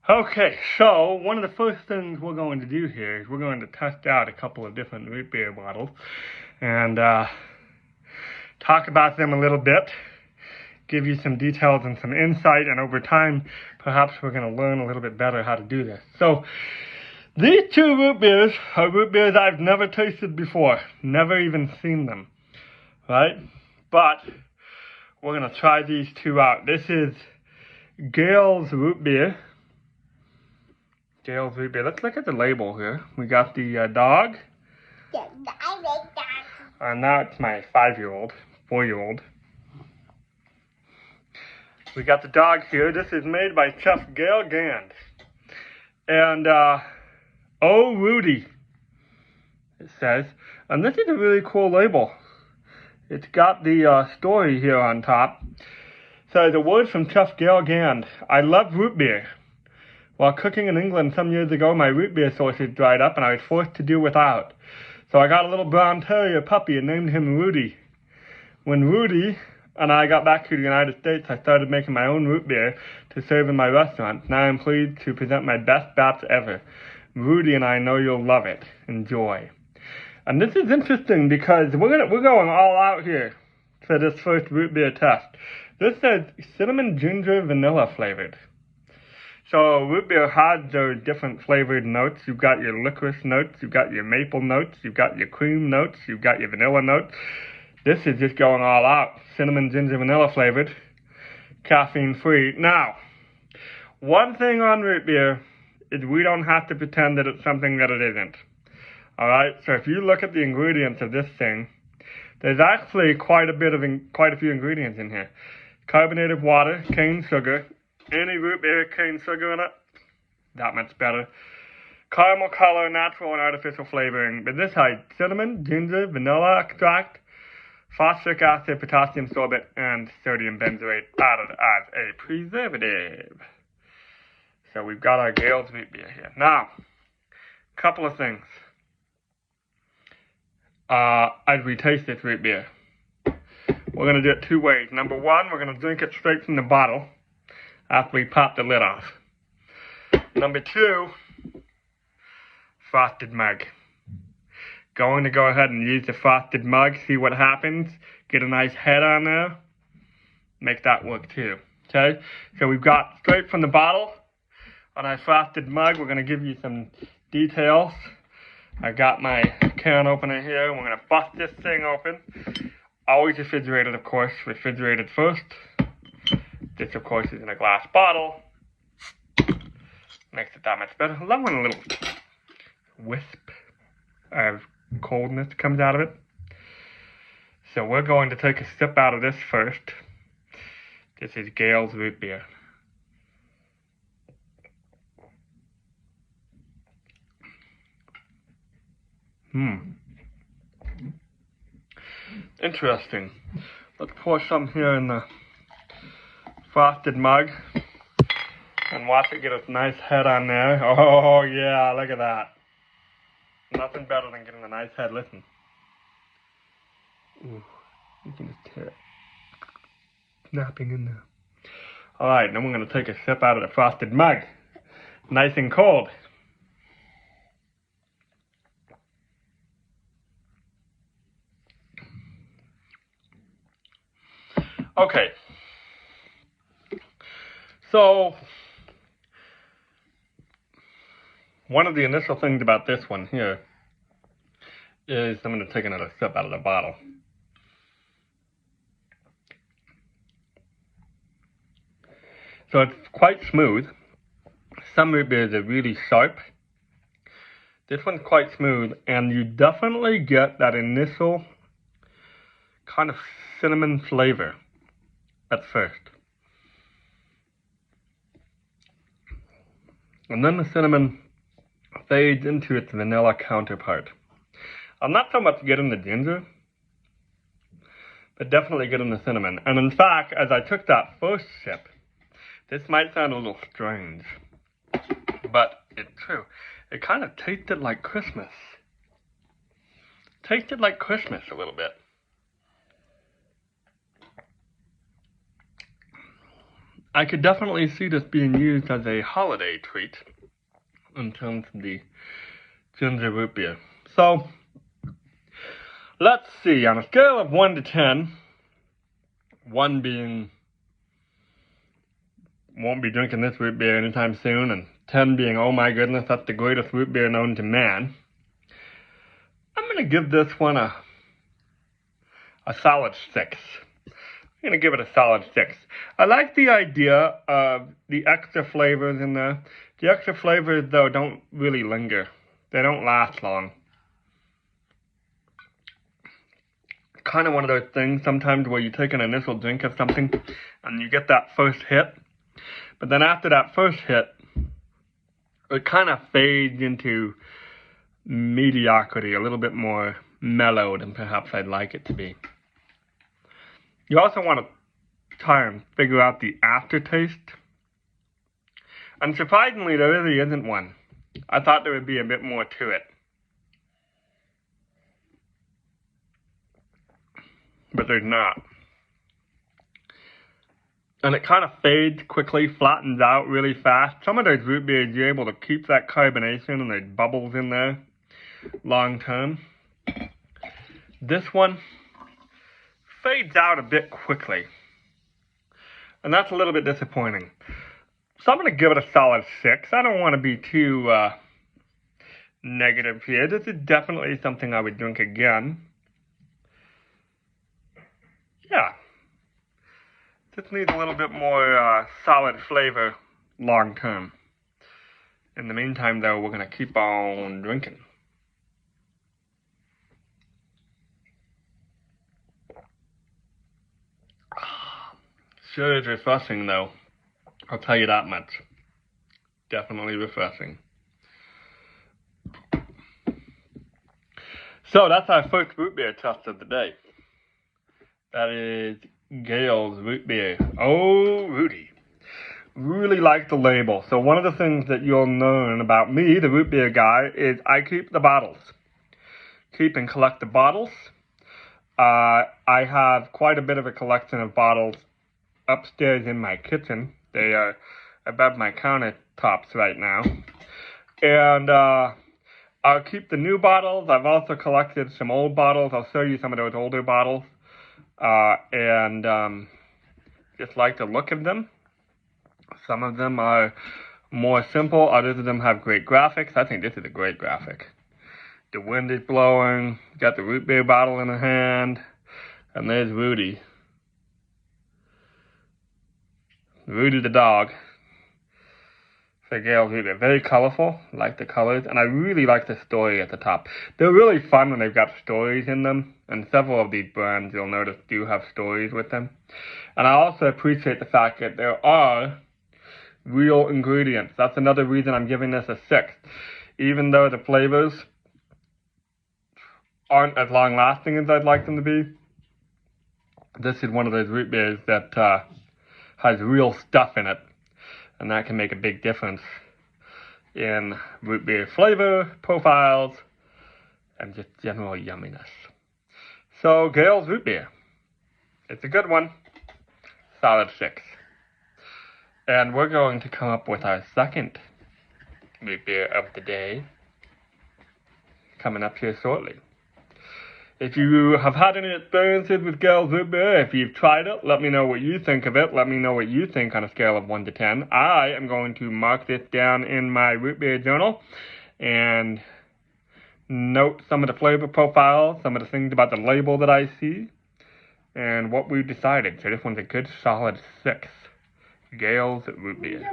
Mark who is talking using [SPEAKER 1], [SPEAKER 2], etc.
[SPEAKER 1] Okay, so one of the first things we're going to do here is we're going to test out a couple of different root beer bottles and talk about them a little bit, give you some details and some insight, and over time, perhaps we're going to learn a little bit better how to do this. So, these two root beers are root beers I've never tasted before, never even seen them, right? But we're going to try these two out. This is Gale's root beer. Gale's root beer. Let's look at the label here. We got the dog. Now it's my 5-year-old, 4-year-old. We got the dog here. This is made by Chef Gale Gand. And, oh, Rootie, it says. And this is a really cool label. It's got the story here on top. So the word from Chef Gale Gand. I love root beer. While cooking in England some years ago, my root beer sources dried up and I was forced to do without. So I got a little brown terrier puppy and named him Rootie. When Rootie and I got back to the United States, I started making my own root beer to serve in my restaurant. Now I'm pleased to present my best batch ever. Rootie and I know you'll love it. Enjoy. And this is interesting because we're going all out here for this first root beer test. This says cinnamon, ginger, vanilla flavored. So root beer has their different flavored notes. You've got your licorice notes, you've got your maple notes, you've got your cream notes, you've got your vanilla notes. This is just going all out. Cinnamon, ginger, vanilla flavored, caffeine free. Now, one thing on root beer is we don't have to pretend that it's something that it isn't. Alright, so if you look at the ingredients of this thing, there's actually quite a few ingredients in here. Carbonated water, cane sugar, any root beer, cane sugar in it, that much better. Caramel color, natural and artificial flavoring. But this has cinnamon, ginger, vanilla extract, phosphoric acid, potassium sorbate, and sodium benzoate added as a preservative. So we've got our Gale's root beer here. Now, a couple of things. As we taste this root beer, we're going to do it two ways. Number one, we're going to drink it straight from the bottle after we pop the lid off. Number two, frosted mug. Going to go ahead and use the frosted mug, see what happens, get a nice head on there, make that work too. Okay, so we've got straight from the bottle on our frosted mug. We're going to give you some details. I got my can opener here. We're going to bust this thing open. Always refrigerated, of course. Refrigerated first. This, of course, is in a glass bottle. Makes it that much better. I love when a little wisp of coldness comes out of it. So we're going to take a sip out of this first. This is Gale's root beer. Interesting. Let's pour some here in the frosted mug and watch it get a nice head on there. Oh yeah, look at that. Nothing better than getting a nice head. Listen. Ooh, you can just hear it snapping in there. Alright, now we're going to take a sip out of the frosted mug. Nice and cold. Okay. So, one of the initial things about this one here is I'm going to take another sip out of the bottle. So it's quite smooth. Some root beers are really sharp. This one's quite smooth, and you definitely get that initial kind of cinnamon flavor at first. And then the cinnamon fades into its vanilla counterpart. I'm not so much getting the ginger, but definitely getting the cinnamon. And in fact, as I took that first sip, this might sound a little strange, but it's true. It kind of tasted like Christmas. Tasted like Christmas a little bit. I could definitely see this being used as a holiday treat in terms of the ginger root beer. So, let's see, on a scale of 1 to 10, 1 being won't be drinking this root beer anytime soon, and 10 being, oh my goodness, that's the greatest root beer known to man, I'm going to give this one a solid 6. I'm going to give it a solid 6. I like the idea of the extra flavors in there. The extra flavors, though, don't really linger. They don't last long. Kind of one of those things sometimes where you take an initial drink of something and you get that first hit. But then after that first hit, it kind of fades into mediocrity, a little bit more mellow than perhaps I'd like it to be. You also want to try and figure out the aftertaste. And surprisingly, there really isn't one. I thought there would be a bit more to it. But there's not. And it kind of fades quickly, flattens out really fast. Some of those root beers, you're able to keep that carbonation and there's bubbles in there long term. This one fades out a bit quickly. And that's a little bit disappointing. So I'm going to give it a solid 6. I don't want to be too negative here. This is definitely something I would drink again. Yeah. This needs a little bit more solid flavor long term. In the meantime, though, we're going to keep on drinking. Sure is refreshing, though. I'll tell you that much. Definitely refreshing. So that's our first root beer test of the day. That is Gale's root beer. Oh, Rootie. Really like the label. So one of the things that you'll learn about me, the root beer guy, is I keep the bottles. Keep and collect the bottles. I have quite a bit of a collection of bottles upstairs in my kitchen. They are above my countertops right now. And I'll keep the new bottles. I've also collected some old bottles. I'll show you some of those older bottles. And just like the look of them. Some of them are more simple. Others of them have great graphics. I think this is a great graphic. The wind is blowing. Got the root beer bottle in her hand. And there's Rootie. Rootie the dog. So Gale's root beer. Very colorful. Like the colors. And I really like the story at the top. They're really fun when they've got stories in them. And several of these brands, you'll notice, do have stories with them. And I also appreciate the fact that there are real ingredients. That's another reason I'm giving this a 6. Even though the flavors aren't as long lasting as I'd like them to be, this is one of those root beers that has real stuff in it, and that can make a big difference in root beer flavor, profiles, and just general yumminess. So Gale's root beer, it's a good one, solid 6. And we're going to come up with our second root beer of the day coming up here shortly. If you have had any experiences with Gale's root beer, if you've tried it, let me know what you think of it. Let me know what you think on a scale of 1 to 10. I am going to mark this down in my root beer journal and note some of the flavor profiles, some of the things about the label that I see, and what we've decided. So this one's a good solid 6. Gale's root beer.